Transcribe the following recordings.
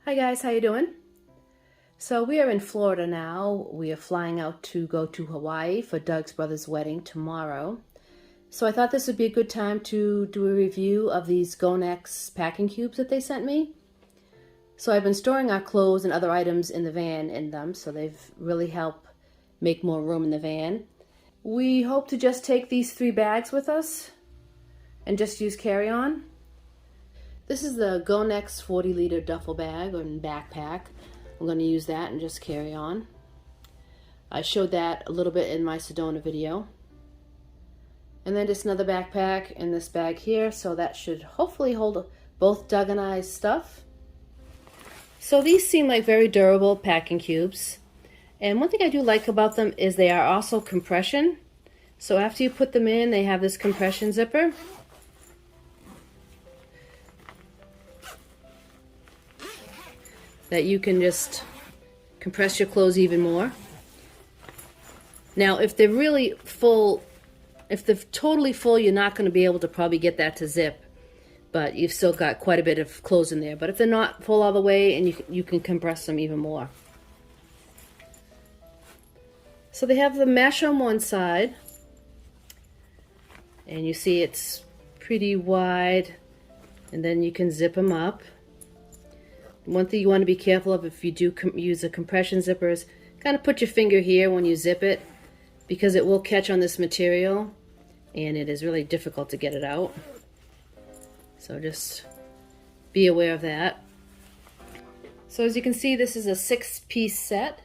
Hi guys, how you doing? So we are in Florida now. We are flying out to go to Hawaii for Doug's brother's wedding tomorrow. So I thought this would be a good time to do a review of these Gonex packing cubes that they sent me. So I've been storing our clothes and other items in the van in them, so they've really helped make more room in the van. We hope to just take these 3 bags with us and just use carry-on. This is the Gonex 40-liter duffel bag or backpack. I'm going to use that and just carry on. I showed that a little bit in my Sedona video. And then just another backpack in this bag here, so that should hopefully hold both Doug and I's stuff. So these seem like very durable packing cubes. And one thing I do like about them is they are also compression. So after you put them in, they have this compression zipper. That you can just compress your clothes even more. Now, if they're really full, if they're totally full, you're not going to be able to probably get that to zip, but you've still got quite a bit of clothes in there. But if they're not full all the way, and you can compress them even more. So they have the mesh on one side, and you see it's pretty wide, and then you can zip them up. One thing you want to be careful of if you do use a compression zipper is kind of put your finger here when you zip it, because it will catch on this material and it is really difficult to get it out. So just be aware of that. So as you can see, this is a 6-piece set.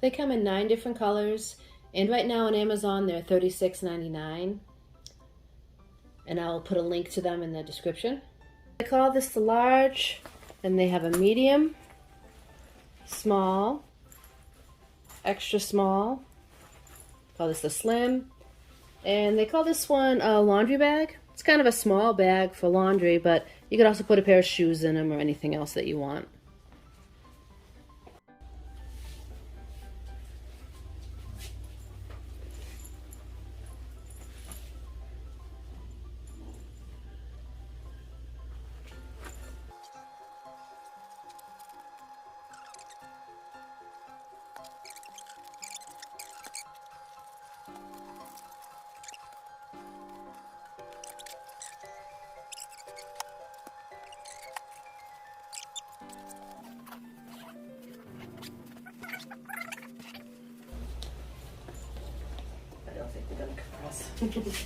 They come in 9 different colors, and right now on Amazon they're $36.99, and I'll put a link to them in the description. I call this the large, and they have a medium, small, extra small, call this the slim, and they call this one a laundry bag. It's kind of a small bag for laundry, but you could also put a pair of shoes in them or anything else that you want. I don't think they're going to compress.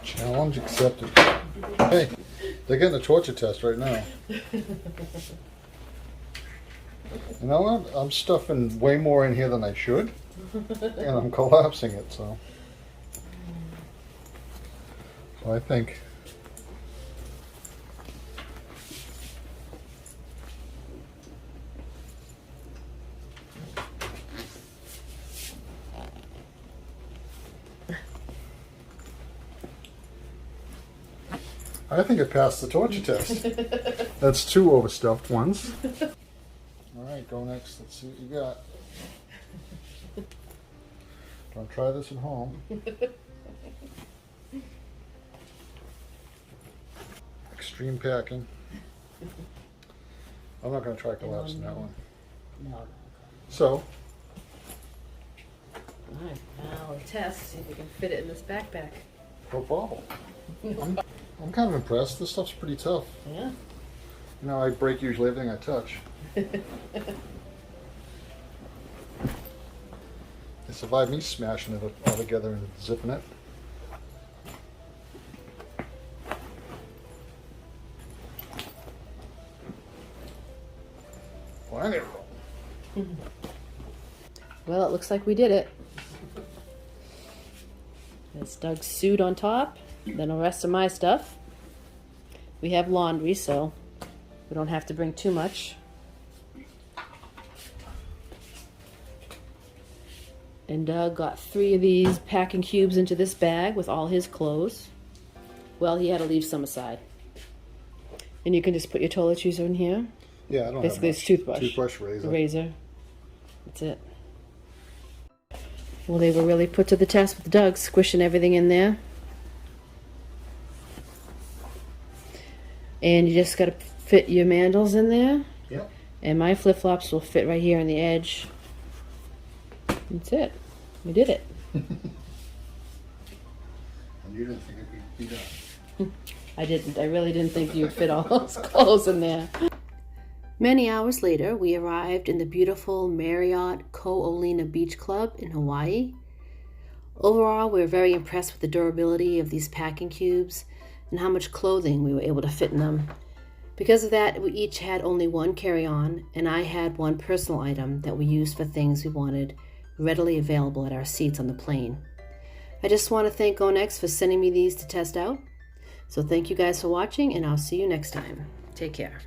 Challenge accepted. Hey, they're getting a torture test right now. You know what? I'm stuffing way more in here than I should, and I'm collapsing it, so I think it passed the torture test. That's 2 overstuffed ones. All right, go next. Let's see what you got. Don't try this at home. Extreme packing. I'm not going to try collapsing that one. No. So, Alright, now we'll test, see if we can fit it in this backpack. no problem. I'm kind of impressed. This stuff's pretty tough. Yeah. You know, I break usually everything I touch. It survived me smashing it all together and zipping it. Wonderful. Well, it looks like we did it. There's Doug's suit on top, then the rest of my stuff. We have laundry, so we don't have to bring too much. And Doug got 3 of these packing cubes into this bag with all his clothes. Well, he had to leave some aside. And you can just put your toiletries in here. Yeah, I don't Basically, have it's toothbrush. Toothbrush, razor. Razor. That's it. Well, they were really put to the test with Doug squishing everything in there. And you just gotta fit your mandals in there. Yep. And my flip-flops will fit right here on the edge. That's it. We did it. And you didn't think it'd be done. I didn't. I really didn't think you'd fit all those clothes in there. Many hours later, we arrived in the beautiful Marriott Ko-Olina Beach Club in Hawaii. Overall, we were very impressed with the durability of these packing cubes and how much clothing we were able to fit in them. Because of that, we each had only one carry-on, and I had one personal item that we used for things we wanted readily available at our seats on the plane. I just want to thank Gonex for sending me these to test out. So thank you guys for watching, and I'll see you next time. Take care.